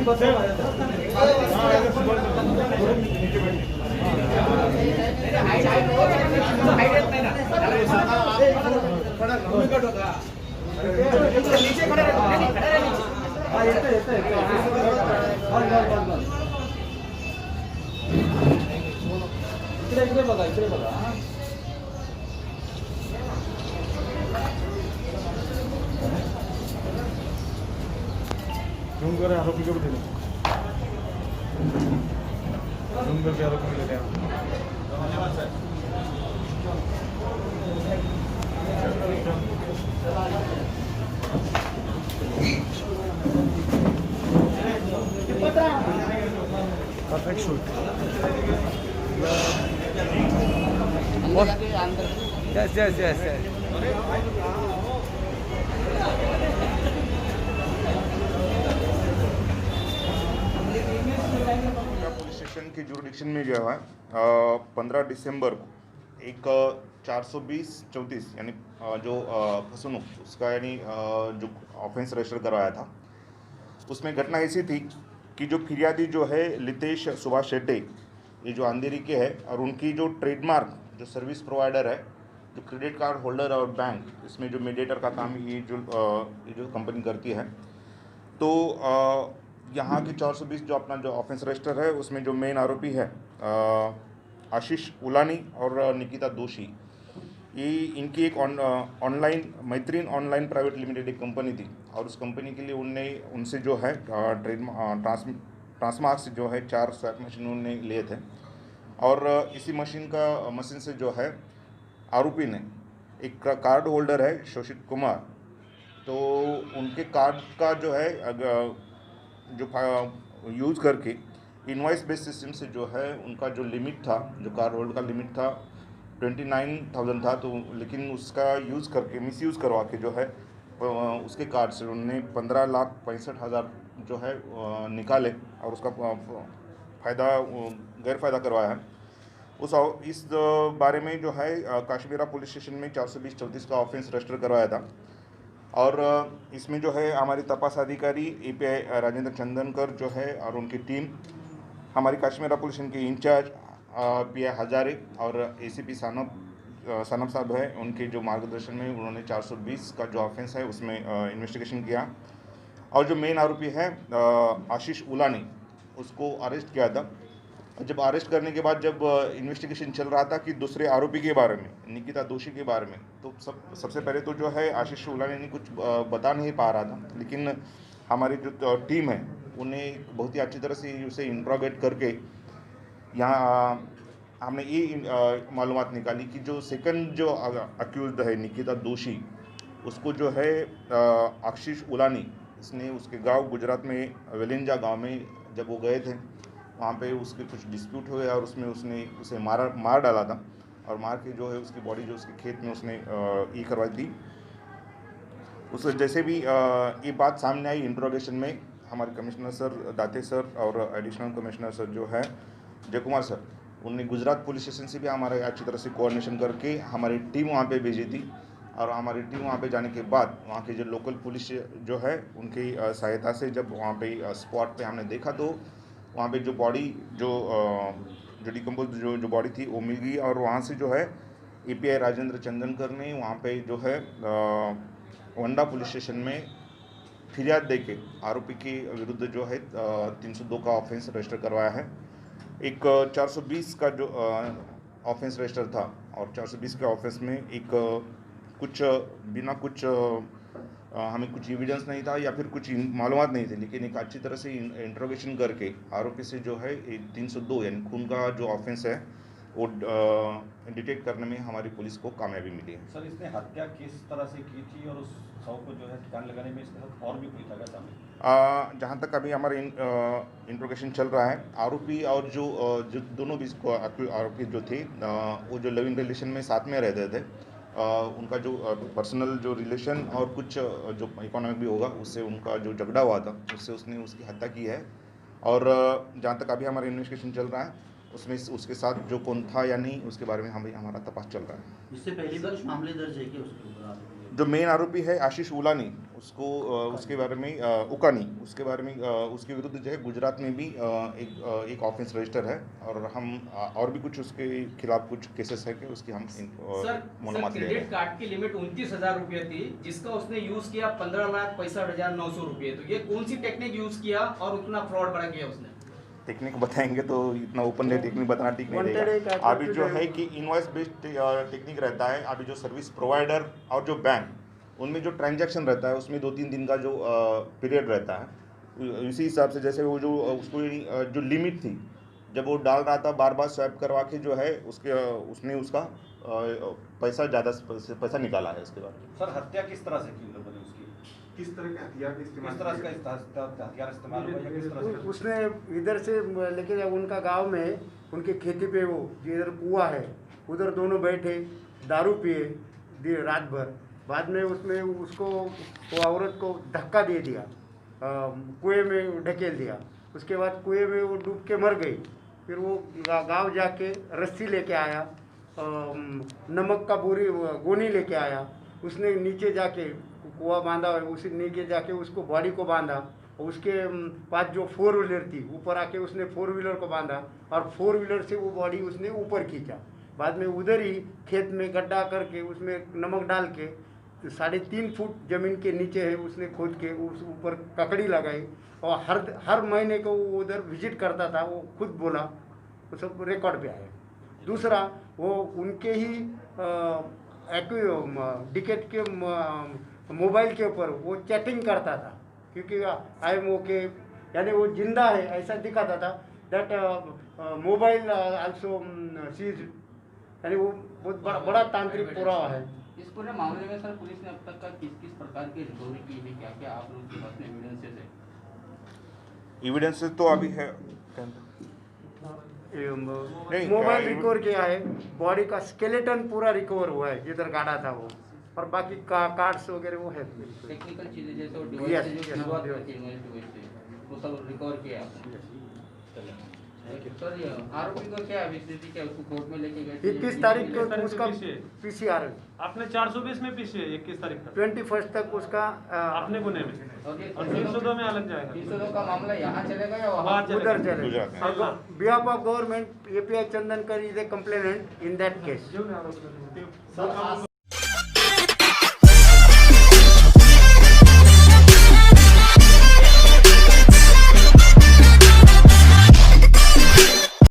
इकडे बघा, इकडे बघा. डूंगर आरोपी को भी डूंगर के आरोपी को लेते हैं. Perfect shoot. Yes yes yes yes. Police station की जुरिडिक्शन में जो है 15 दिसंबर को एक 420-34 यानी जो फसवणूक उसका यानी जो ऑफेंस रजिस्टर करवाया था, उसमें घटना ऐसी थी कि जो फिरियादी जो है लितेश सुभाष शेट्टे, ये जो अंधेरी के है और उनकी जो ट्रेडमार्क जो सर्विस प्रोवाइडर है, जो क्रेडिट कार्ड होल्डर और बैंक, इसमें जो मीडिएटर का काम ये जो कंपनी करती है, तो यहाँ की 420 जो अपना जो ऑफेंस रजिस्टर है उसमें जो मेन आरोपी है आशीष उलानी और निकिता दोषी, ये इनकी एक ऑनलाइन मैत्रीन ऑनलाइन प्राइवेट लिमिटेड एक कंपनी थी और उस कंपनी के लिए उनसे जो है ट्रांसमार्क्स जो है 4 स्वैप मशीन उन्होंने लिए थे और इसी मशीन से जो है आरोपी ने एक कार्ड होल्डर है शोषित कुमार, तो उनके कार्ड का जो है जो यूज़ करके इनवॉइस बेस्ड सिस्टम से जो है उनका जो लिमिट था, जो कार्ड होल्डर का लिमिट था 29,000 था, तो लेकिन उसका यूज़ करके मिसयूज़ करवा के जो है उसके कार्ड से उन्होंने 15,65,000 जो है निकाले और उसका गैर फ़ायदा करवाया है. इस बारे में जो है काश्मीरा पुलिस स्टेशन में 420-34 का ऑफेंस रजिस्टर करवाया था और इसमें जो है हमारी तपास अधिकारी API राजेंद्र चंदनकर जो है और उनकी टीम, हमारी काश्मीरा पुलिस स्टेशन के इंचार्ज PI हजारे और ACP सनब साहब है, उनके जो मार्गदर्शन में उन्होंने 420 का जो ऑफेंस है उसमें इन्वेस्टिगेशन किया और जो मेन आरोपी है आशीष उलानी, उसको अरेस्ट किया था. जब अरेस्ट करने के बाद जब इन्वेस्टिगेशन चल रहा था कि दूसरे आरोपी के बारे में, निकिता दोषी के बारे में, तो सबसे पहले तो जो है आशीष उलानी ने कुछ बता नहीं पा रहा था, लेकिन हमारी जो टीम है उन्हें बहुत ही अच्छी तरह से उसे इंट्रोगेट करके यहाँ हमने ये मालूमात निकाली कि जो सेकंड जो अक्यूज्ड है निकिता दोषी, उसको जो है आशीष उलानी, इसने उसके गांव गुजरात में वेलिंजा गांव में जब वो गए थे, वहाँ पे उसके कुछ डिस्प्यूट हुए और उसमें उसने उसे मार डाला था और मार के जो है उसकी बॉडी जो उसके खेत में उसने ये करवाई थी. उस जैसे भी ये बात सामने आई इंट्रोगेशन में, हमारे कमिश्नर सर दाते सर और एडिशनल कमिश्नर सर जो है जय कुमार सर, उन्होंने गुजरात पुलिस स्टेशन से भी हमारे अच्छी तरह से कोऑर्डिनेशन करके हमारी टीम वहाँ पे भेजी थी और हमारी टीम वहाँ पे जाने के बाद वहाँ के जो लोकल पुलिस जो है उनकी सहायता से जब वहाँ पे स्पॉट पे हमने देखा तो वहाँ पे जो बॉडी जो डिकम्पोज जो बॉडी थी वो मिल गई और वहाँ से जो है API राजेंद्र चंदनकर ने वहाँ पे जो है वंडा पुलिस स्टेशन में फिरियाद देके आरोपी के विरुद्ध जो है 302 का ऑफेंस रजिस्टर करवाया है. एक 420 का जो ऑफेंस रजिस्टर था और 420 के ऑफेंस में एक कुछ बिना कुछ हमें कुछ एविडेंस नहीं था या फिर कुछ मालूमात नहीं थे, लेकिन एक अच्छी तरह से इंट्रोगेशन करके आरोपी से जो है 302 यानी खून का जो ऑफेंस है वो डिटेक्ट करने में हमारी पुलिस को कामयाबी मिली है. सर, इसने हत्या किस तरह से की थी और उस शव को जो है ठिकाने लगाने में इसके साथ और भी कोई था क्या सामने? जहाँ तक अभी हमारा इंट्रोगेशन चल रहा है, आरोपी और जो दोनों भी आरोपी जो थे वो जो लिविंग रिलेशन में साथ में रहते थे, उनका जो पर्सनल जो रिलेशन और कुछ जो इकोनॉमिक भी होगा उससे उनका जो झगड़ा हुआ था उससे उसने उसकी हत्या की है. और जहाँ तक अभी हमारा इन्वेस्टिगेशन चल रहा है उसमें उसके साथ जो कौन था या नहीं उसके बारे में हमारा तपास चल रहा है. इससे पहले भी कुछ मामले दर्ज है कि उसके ऊपर जो मेन आरोपी है आशीष उलानी, उसको उसके बारे में उकानी, उसके बारे में उसके विरुद्ध जो है गुजरात में भी एक ऑफेंस रजिस्टर है और हम और भी कुछ उसके खिलाफ कुछ केसेस है कि उसकी हम सर क्रेडिट कार्ड की लिमिट 29,000 रुपये थी, जिसका उसने यूज किया 15,65,900 रुपये। तो ये कौन सी टेक्निक यूज किया और उतना फ्रॉड बड़ा किया उसने? टेक्निक बताएंगे तो इतना ओपनली टेक्निक बताना ठीक नहीं रहेगा। अभी जो है कि इनवॉइस बेस्ड टेक्निक रहता है, अभी जो सर्विस प्रोवाइडर और जो बैंक उनमें जो ट्रांजैक्शन रहता है उसमें 2-3 दिन का जो पीरियड रहता है, इसी हिसाब से जैसे वो जो उसको जो लिमिट थी जब वो डाल रहा था बार बार स्वैप करवा के जो है उसने उसका पैसा निकाला है। इसके बाद सर हत्या किस तरह से की लोगों ने उसकी? किस तरह के हथियार का इस्तेमाल किस तरह का हथियार इस्तेमाल हुआ या किस तरह से? उसने इधर से लेके जा उनका गांव में उनके खेती पे वो जिधर कुआं है उधर दोनों बैठे दारू पिए रात भर। बाद में उसमें उसको वो औरत को धक्का दे दिया, कुएं में ढकेल दिया। उसके बाद कुएं में वो डूब के मर गई। फिर वो गांव जाके रस्सी लेके आया, नमक का गोनी लेके आया। उसने नीचे जाके कुआं बांधा, उसी नीचे जाके उसको बॉडी को बांधा। उसके पास जो 4 व्हीलर थी ऊपर आके उसने 4 व्हीलर को बांधा और 4 व्हीलर से वो बॉडी उसने ऊपर खींचा। बाद में उधर ही खेत में गड्ढा करके उसमें नमक डाल के 3.5 फुट ज़मीन के नीचे है उसने खोद के उस ऊपर ककड़ी लगाई और हर महीने को वो उधर विजिट करता था। वो खुद बोला, वो सब रिकॉर्ड पे आया। दूसरा वो उनके ही डिकेट के मोबाइल के ऊपर वो चैटिंग करता था, क्योंकि आई एम ओके यानी वो जिंदा है ऐसा दिखाता था। दैट मोबाइल आल्सो सीज, यानी वो बहुत बड़ा तांत्रिक पुरावा है। इस पूरे मामले में सर पुलिस ने अब तक का किस प्रकार की रिकवरी की है, क्या क्या आप लोगों के पास में एविडेंसेस है? एविडेंसेस तो अभी है, मोबाइल रिकवर किया है, बॉडी का स्केलेटन पूरा रिकवर हुआ है जिधर गाड़ा था वो, और बाकी कार्ड्स वगैरह वो है। टेक्निकल चीजें जैसे वो डिवाइस से जो शुरुआत करती है वो सब रिकवर किया आपने? सर आरोपी को क्या स्थिति क्या, उसको कोर्ट में लेके गए? 21 तारीख को उसका पीसीआर आपने 420 में पीछे 21 तारीख तक 21 तक उसका अपने गुने में और 302 में अलग जाएगा। 302 का मामला यहाँ चलेगा या वहाँ उधर चलेगा? Behalf of government API Chandankar is a complainant in that case.